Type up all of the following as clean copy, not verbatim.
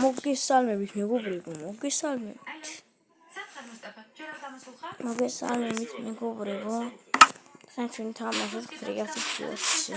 მოგესალმებით მეგობრებო, მეგობრებო. Sanction თამაშობ ფრიგასი ფიოსი.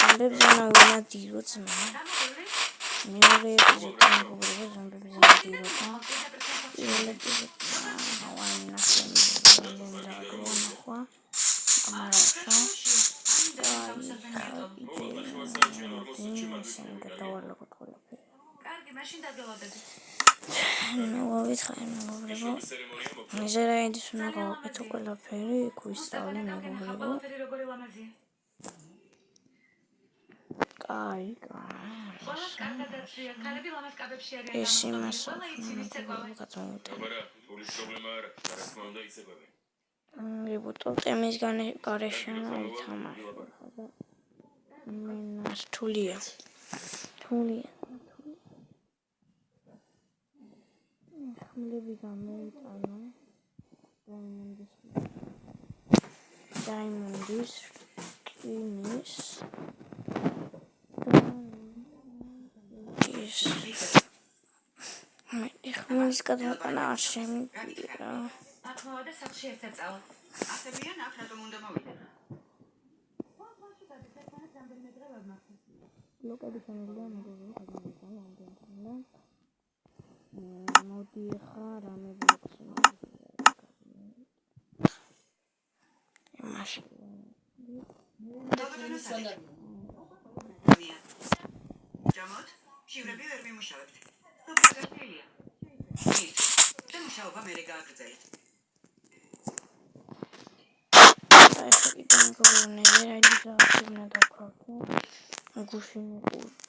ზომბებზე ნავინადიროთ მე. მეორე ეპიზოდი მეგობრებო, ზომბებზე ნავინადიროთ. პირველ ეპიზოდში ტემის გარეშენა ითამაშო. მენას თულია. ხმლები გამოიტანა. Diamondis Kinis ხმლის გადმოტანა არ შემიძლია. ათმოვადე სახლში ერთად წავალ. ასებიან აქ რატომ უნდა მოვიდე? ლოკები შემიძლია მეგობრებო გადმოვიტანო ამდენთან. მოდი ხა რამე ბლოქში მაშინ ჯამოთ შივრები ვერ მიმუშავებთ. დოკტორია. მუშაობა მე გააგრძელეთ. მეგობრებო, რაიდი დავქავთო. გუშინ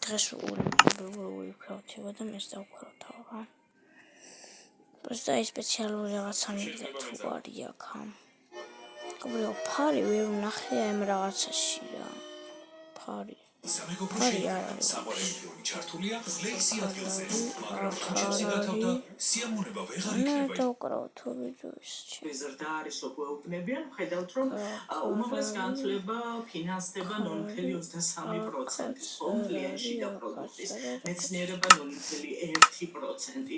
დღეს უბრალოდ ვქავთება და მეც დავქავთავ. Просто სპეციალური რაღაცა მიგდა თუ არის აქ. მეგობრებო, ფარი ვერ ვნახე ამ რაღაცაში რა. ფარი არის. საბოლოო ჩართულია ლექსი ადგილზე. მაგრამ ხოჭეცი გათავდა სიამოვნება ვეღარ იქნება. დავკრავთ ვიდეოს. ზრდა არის ოპნებიან, ხედავთ რომ უმაღლეს განათლება ფინანსდება 0.23% ოფლიაში და პროდუქტის მეცნიერება 0.1%.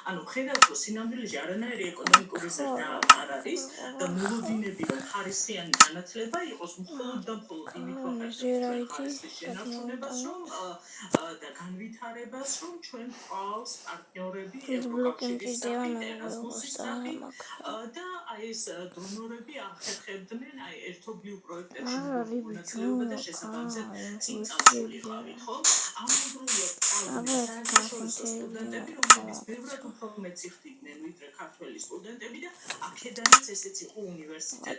ანუ ხედავთ რომ სინამდვილეში არანაირი ეკონომიკური ზრდა არ არის და მოლოდინები რომ ხარისხიანი განათლება იყოს მხოლოდ და მხოლოდ იმით რომ შენარჩუნებას რომ და განვითარებას რომ ჩვენ ყავს პარტნიორები ევროკავშირის და აი ეს დონორები ახერხებდნენ აი ერთობლივ პროექტებში მონაწილეობა და შესაბამისად წინწამულიყავით, ხო? ამავდროულად სტუდენტები, რომლებიც ბევრად უფრო მეცი ხდიდნენ ვიდრე ქართველი სტუდენტები და აქედანაც ესეც იყო უნივერსიტეტის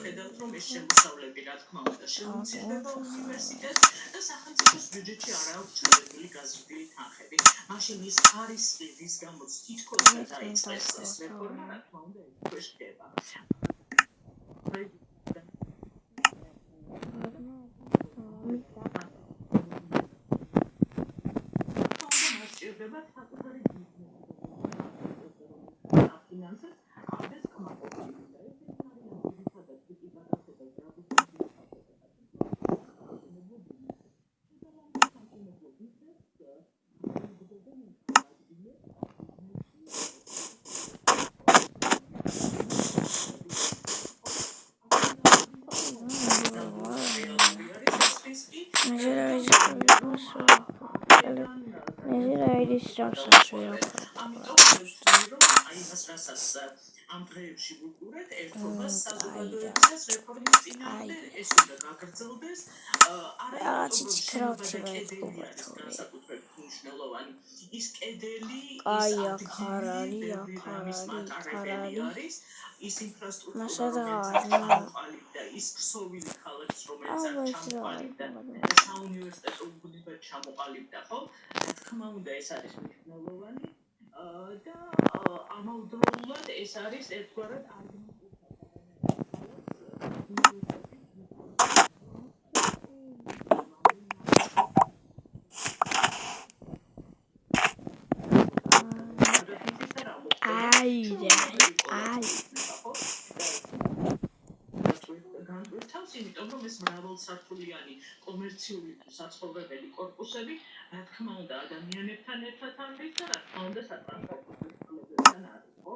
ხედავთ რომ ეს შემოსავლები რა თქმა უნდა შეუძლება უნივერსიტეტს და სახელმწიფოს ბიუჯეტში არ აქვს ჩადებული გაზრდილი თანხები. მაშინ ის ხარისხი ვის გამოც თითქოს დაიწყეს ეს რეფორმა, რა თქმა უნდა, ეს ხდება. ამ დღეებში ვუყურეთ ერთობას საზოგადოებისას რეფორმის წინააღმდეგ ეს უნდა გაგრძელდეს არაიცით კრავდება განსაკუთრებით მნიშვნელოვანი ის კედელი არის ის ინფრასტრუქტურა და ის ქსოვილი ქალაქს რომელიც არ ჩამოყალიბდა საუნივერსიტეტო უბნებად ჩამოყალიბდა ხო რა თქმა უნდა ეს არის მნიშვნელოვანი და ამავდროულად ეს არის ერთგვარად ამიტომ რომ ეს მრავალსართულიანი სრულიანი კომერციული საცხოვრებელი კორპუსები, რა თქმა უნდა, ადამიანებთან ერთად ამბის და რა თქმა უნდა, სატრანსპორტო სისტემებთან არის, ხო?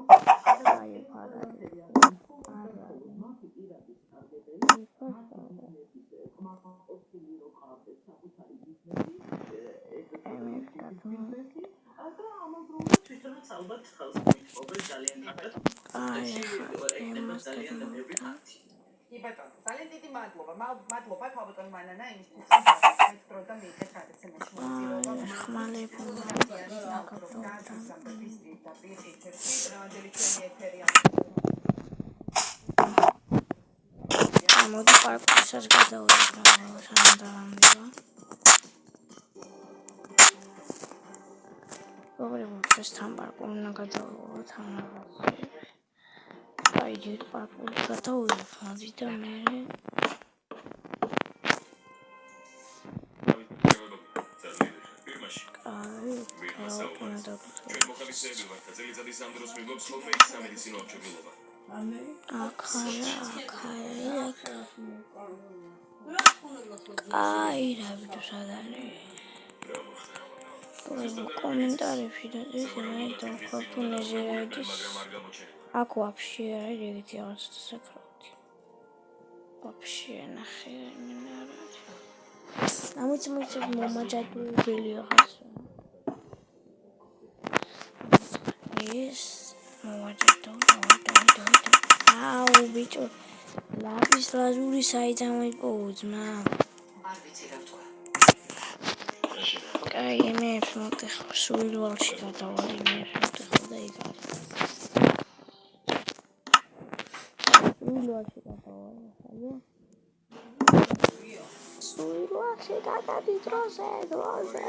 თვითონაც ალბათ ხელს მოითხოვებს ძალიან კარგად. ეხება ძალიან ბევრი ხალხი. კი ბატონო, ძალიან დიდი მადლობა. მადლობა ქალბატონი მანანა იმისთვის, რომ დაგვიწყეთ დრო და მიიღეთ გადაცემაში მონაწილეობა. მოდი პარკისას გადავიდეთ, სანდრა. როგორც თან პარკურნა გადავიდეთ, აი ჯერ პარკური გადავიდეთ, მოდი და მე აი რა ვიდეო სადარი კომენტარებში და ეს მე ხოთუნეზე რაიდის აქ вообще არიგეთი რაღაც საკრავდი вообще ნახე მე არა ამოწმოიწევ მომაჯადებელი რაღაც ეს მომაჯადო აუ ბიჭო ლაპის ლაზური საიდანვე პოუძმა არ ვიცი რა თქვა. აი მე ფოტო სულუალში გადავალი მე ფოტო და იგარ სულუალში გადავალი ხაიო სულუალში გადადი დროზე გადავედი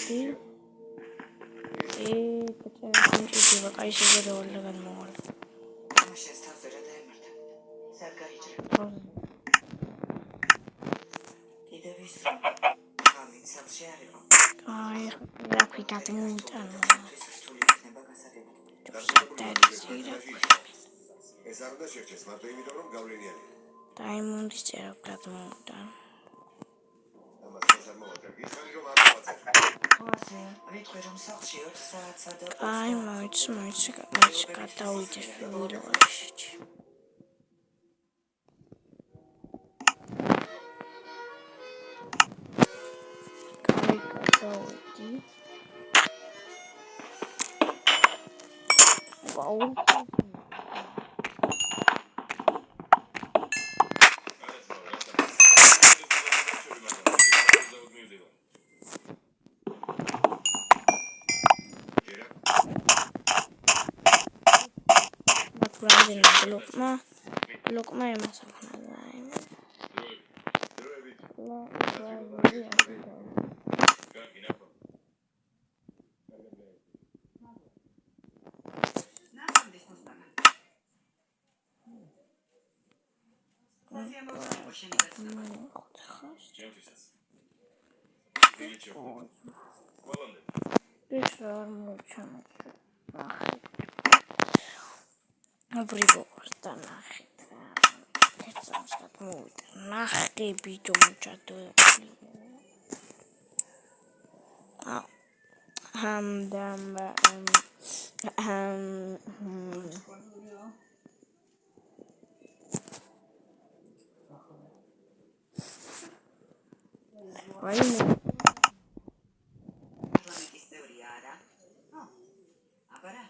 კაჭა აი შეგერეული განმოვალ მაშინ თავზე რა დაემართა. სარგაიჭრე. კიდევ ის ამით სამში არიყო. აი რა ქვიტად მომიტანა რთული იქნება გასაგებად. ეს არ უნდა შერჩეს მარტო იმიტომ რომ გავლენიანია. დაიმონდის წერაბრად მომიტანა ამას არ მოვაკერგი, ხარი რომ არ დავაწერე. ხოზე, ვიტყვი რომ სახლში 2 საათსა და 20 აი მოიცი გადავიდე სულუალში გადავედი ვაუ ლოკმა ემასახნა ნახამდის მოსტანა. ხოზე მოგწევ შენი გაცნობა. ეს არ მოჩანა აბრიგოს და ნახეთ ერთსაც მოვიდა ნახე ბიჭო მოჩადო პარლამენტის წევრი არა? აბარა.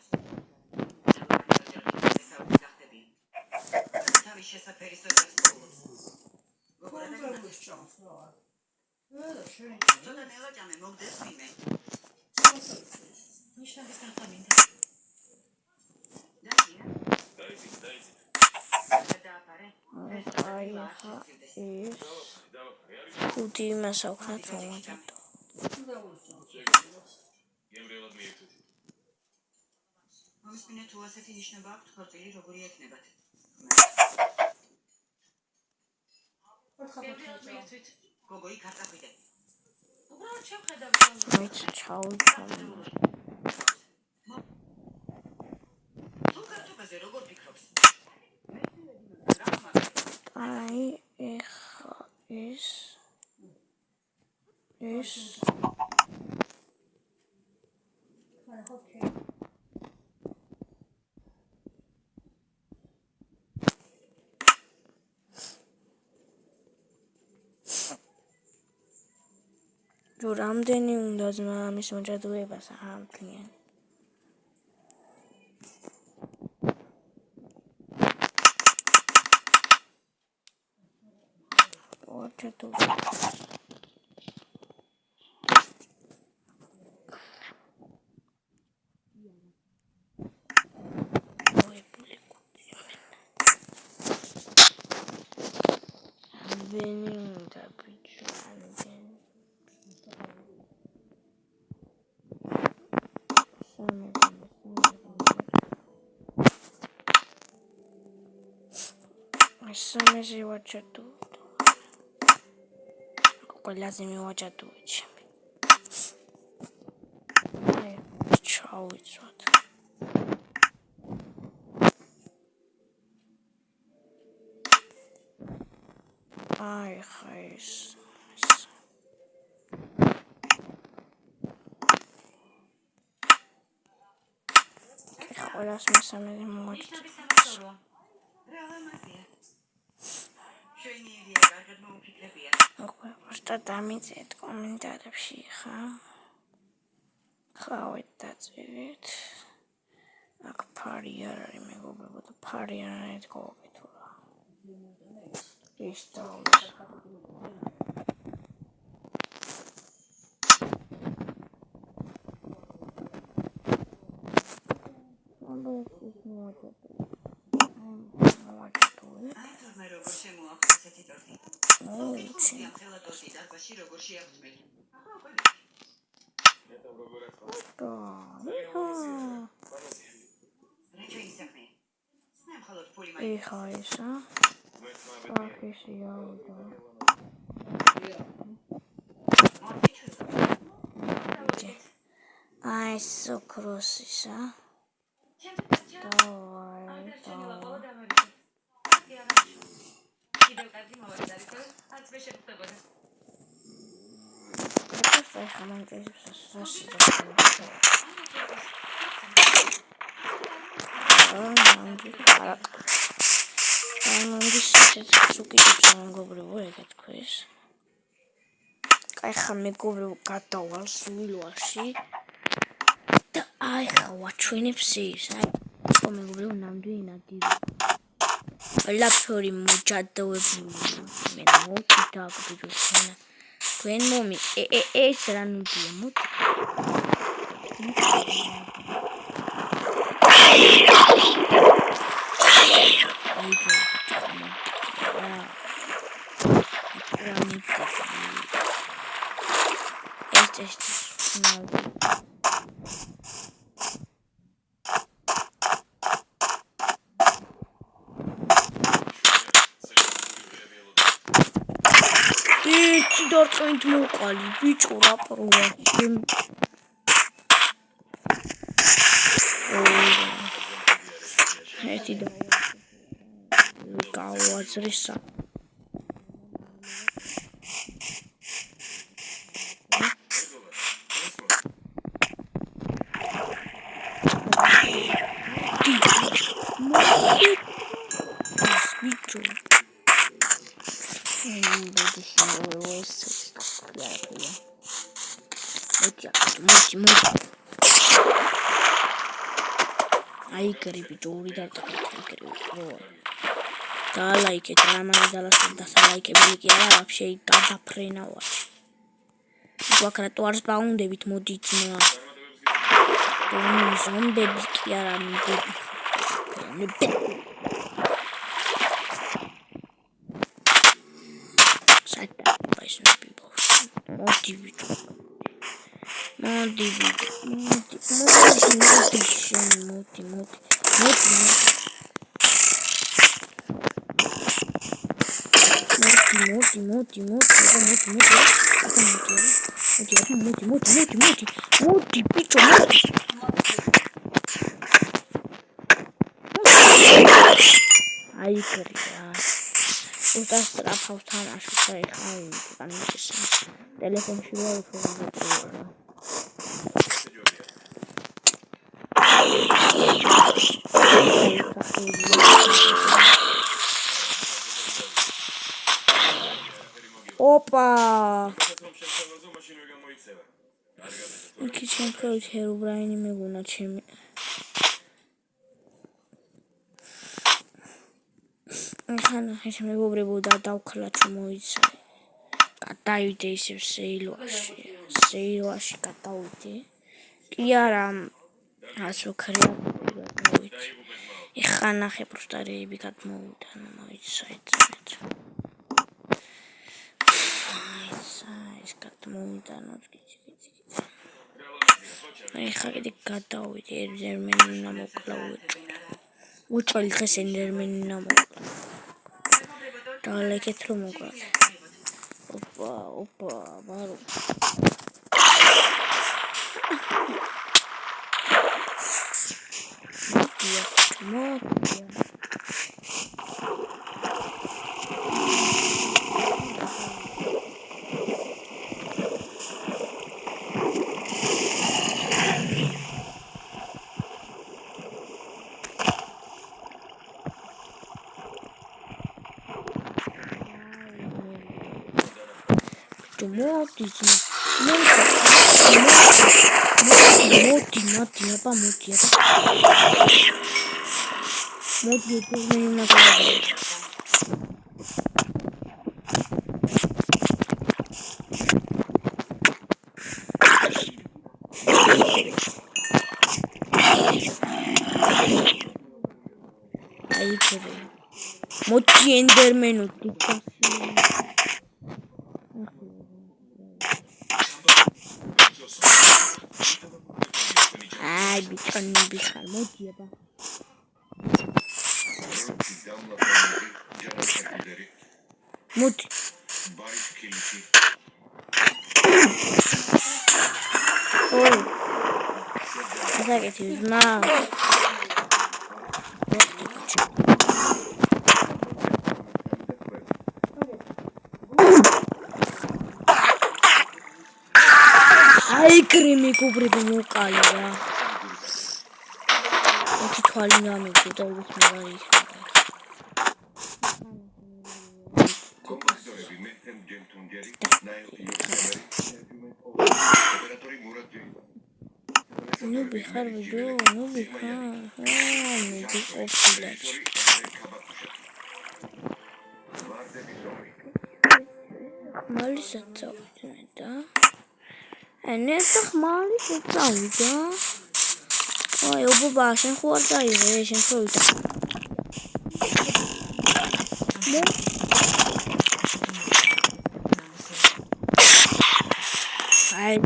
თავის შესაფერის ოჯახს პოულობს. გოგორა და ცოტა ნელაჭამე მოგდეს ვინმე. ნიშნების თანხამინდა. დაიძია. დააპარე. აი ხა ის ხუთი მასაუხრად მომაჯადო მომისმინე თუ ასეთი ნიშნება აქვთ ხორცილი როგორი ექნებათ. გოგო იქ არ წახვიდე. უბრალოდ შევხედავ მეც ჩაუჩავ აი ეხა ეს რამდენი უნდა ძმა ამის მოჭადოებას ამთლიან Самое вачату. Колязами вачату. Чау, вот. Ай, хайс. Колязами самое вачату. Просто დამიწეთ კომენტარებში ხავით დაწევით აქ ფარი არ არის მეგობრებო და ფარი არ არის გავაკეთურა ის დავლის Ai, socrosisa. Кайха мегоბრებო გადავალ სულვაში და აი ხა ვაჩვენებს ის აი მეგობრებო ნამდვილი ნადირი ყველაფერი მოჭადოებული მე მოდი დაგბიჯო თქვენ მომი ეს რა ნუდია მოდი Dortmund მოყალი ბიჭო რა პროა ერთი და გავაზრისა Ai caribi giuri da like it ramai dalla da like bilgi ara вообще გადაფრენავა ვაკრა ტوارს ბაუნდებით მოდით ძმა ზომბები კი არა მიგები სადა ბაისნები მოდი ვიტო მოდი bicho აი გრია. უბრალოდ სწრაფავს თამაშობს და ეხლა განვიხილე. ტელეფონში ვარ უბრალოდ. Opa! იქ შემთხვევით ჰერობრაინი მეგონა ჩემი. ხანა ეს მეგობრებო და დავქლა თუ მოიცა. გადავიდე ისევ სეილვაში გადავიდე. კი არა ასო კრეატიულად მოვიდე. ეხა ნახე პროსტა რეები გადმოვიდა, მოიცა ეცეთ. ეს გადმოვიდა ნოთკიცი. ეხა კიდე გადავიდე ერმენინა მოკლა უჭველი დღეს ერმენინა მოკლა. დალეკეთ რომ მოკლა. ოპა, ბარო. მოკლა. Moti enderman Ai, bichon, moti eba. Moti. Oh. Așa că te-ai zna. Ai cremi cu privim calea. Ochii toali n-am ieșit, dar uite mă la aici. Nu bihar video, nu bihar. Nu bihar opulaci. Mali să ți-au uitat, da? Neta mali să ți-au uitat. Oi, o buba, așa cu alta e, așa cu uitat. Hai,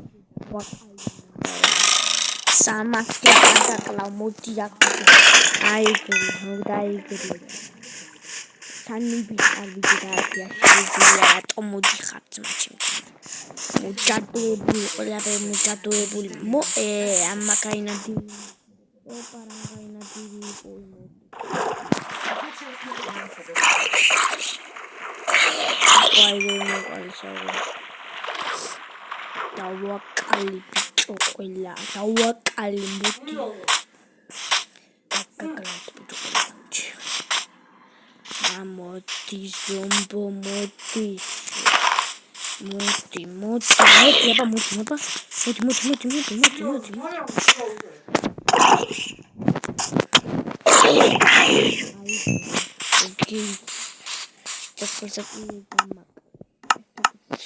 sama kita kalau mau tidak ayo geri sani bisa bicara dia lihat mau dihat macam mau jatuh mo amma kaina di parang kaina di Tawakali picoquilla, tawakali muti. Kakakalat picoquilla. Moti zombo moti. Moti, apa moti. Okay. Das ist das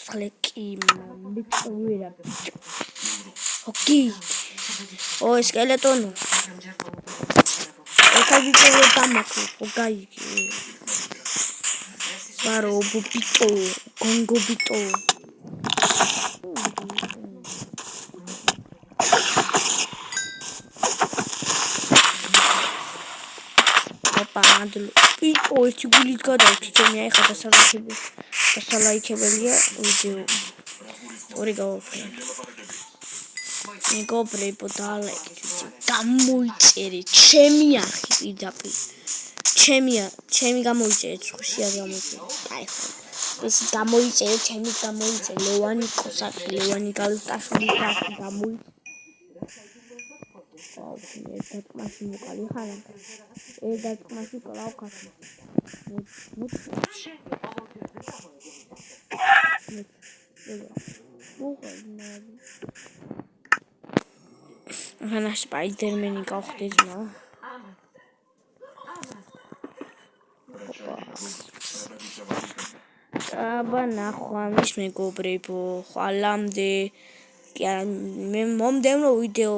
Flecky Victoria. Okay. Oh, skeleton. Eka Victoria tamako. Okay. Baro bupito, Congo bito. Opa, dulu. Oh, it's gulit ka daw. Chichong niya kasalaikebelia video. Origo. მეგობრებო, დალექეთ. გამოიწერე ჩემი არხი პირდაპირ. ჩემი გამოიწერეთ, ხუშია გამოიწერეთ. აი ხო. ესიც გამოიწერეთ, ჩემის გამოიწერეთ. ლევანი კოსაკი, ლევანი გალუსტაშვილი ხალხი გამოიწერეთ. ერთად ყმაში მოკალი ხარ. ერთად ყმაში კლავ ხარ. ახლა სპაიდერმენი გავხდეთ მა. აბა ნახვა მის მეგობრებო, ხვალამდე. კი არა, მე მომდევნო ვიდეო